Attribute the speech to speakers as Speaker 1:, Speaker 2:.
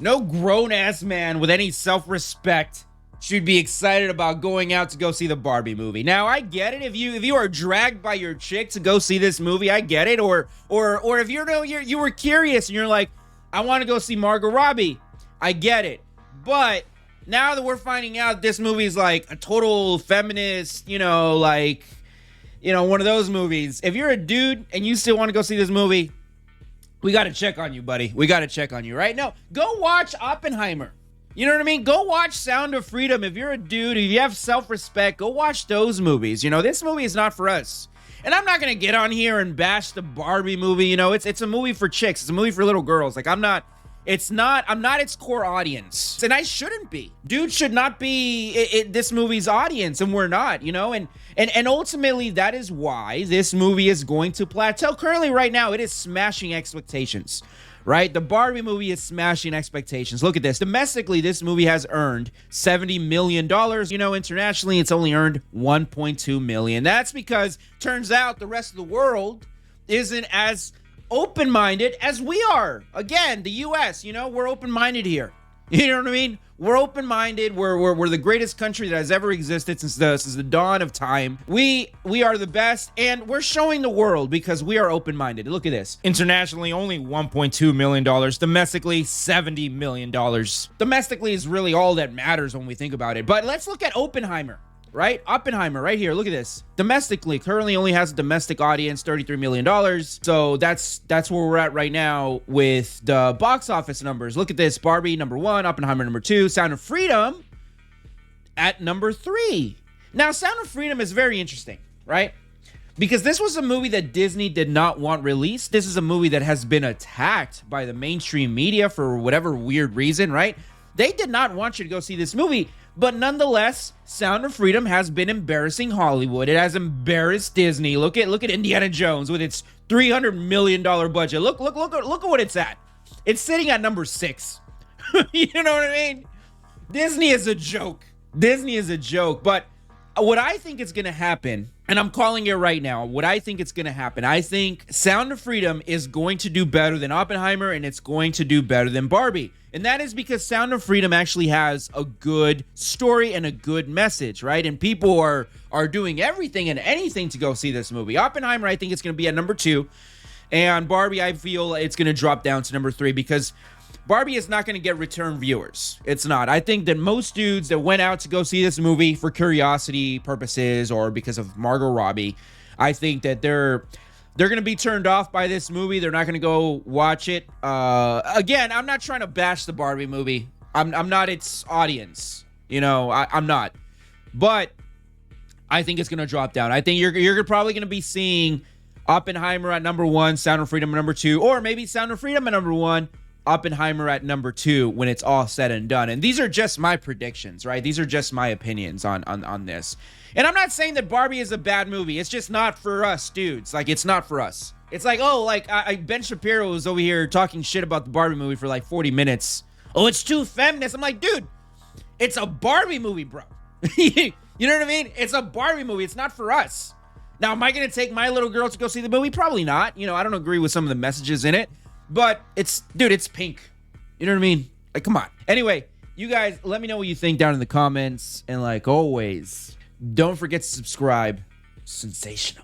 Speaker 1: No grown-ass man with any self-respect should be excited about going out to go see the Barbie movie. Now, I get it. If you are dragged by your chick to go see this movie, I get it. Or if you were curious and you're like, I want to go see Margot Robbie, I get it. But now that we're finding out this movie is like a total feminist, one of those movies. If you're a dude and you still want to go see this movie, we got to check on you, buddy. We got to check on you, right? No, go watch Oppenheimer. You know what I mean? Go watch Sound of Freedom. If you're a dude, if you have self-respect, go watch those movies. This movie is not for us. And I'm not going to get on here and bash the Barbie movie. It's a movie for chicks. It's a movie for little girls. I'm not its core audience. And I shouldn't be. Dude should not be this movie's audience, and we're not, And ultimately, that is why this movie is going to plateau. Currently, right now, it is smashing expectations, right? The Barbie movie is smashing expectations. Look at this. Domestically, this movie has earned $70 million. Internationally, it's only earned $1.2 million. That's because, turns out, the rest of the world isn't as open-minded as we are. Again, the U.S., we're open-minded here. You know what I mean? We're open-minded. We're the greatest country that has ever existed since the dawn of time. We are the best, and we're showing the world because we are open-minded. Look at this. Internationally, only $1.2 million. Domestically, $70 million. Domestically is really all that matters when we think about it. But let's look at Oppenheimer. Right? Oppenheimer, right here. Look at this. Domestically, currently only has a domestic audience, $33 million. So that's where we're at right now with the box office numbers. Look at this. Barbie, number 1. Oppenheimer, number 2. Sound of Freedom at number 3. Now, Sound of Freedom is very interesting, right? Because this was a movie that Disney did not want released. This is a movie that has been attacked by the mainstream media for whatever weird reason, right? They did not want you to go see this movie. But nonetheless, Sound of Freedom has been embarrassing Hollywood. It has embarrassed Disney. Look at Indiana Jones with its $300 million budget. Look at what it's at. It's sitting at number 6. You know what I mean? Disney is a joke. But what I think is going to happen, and I'm calling it right now, what I think is going to happen, I think Sound of Freedom is going to do better than Oppenheimer, and it's going to do better than Barbie. And that is because Sound of Freedom actually has a good story and a good message, right? And people are doing everything and anything to go see this movie. Oppenheimer, I think it's going to be at number 2. And Barbie, I feel it's going to drop down to number 3 because Barbie is not going to get return viewers. It's not. I think that most dudes that went out to go see this movie for curiosity purposes or because of Margot Robbie, I think that they're going to be turned off by this movie. They're not going to go watch it. Again, I'm not trying to bash the Barbie movie. I'm not its audience. I'm not. But I think it's going to drop down. I think you're probably going to be seeing Oppenheimer at number 1, Sound of Freedom at number 2, or maybe Sound of Freedom at number 1, Oppenheimer at number 2 when it's all said and done. And these are just my predictions, right? These are just my opinions on this. And I'm not saying that Barbie is a bad movie. It's just not for us dudes. It's not for us. It's Ben Shapiro was over here talking shit about the Barbie movie for 40 minutes. Oh, it's too feminist. I'm like, dude, it's a Barbie movie, bro. You know what I mean? It's a Barbie movie. It's not for us. Now, am I going to take my little girl to go see the movie? Probably not. I don't agree with some of the messages in it. But it's pink. You know what I mean? Come on. Anyway, you guys, let me know what you think down in the comments. And like always, don't forget to subscribe. Sensational.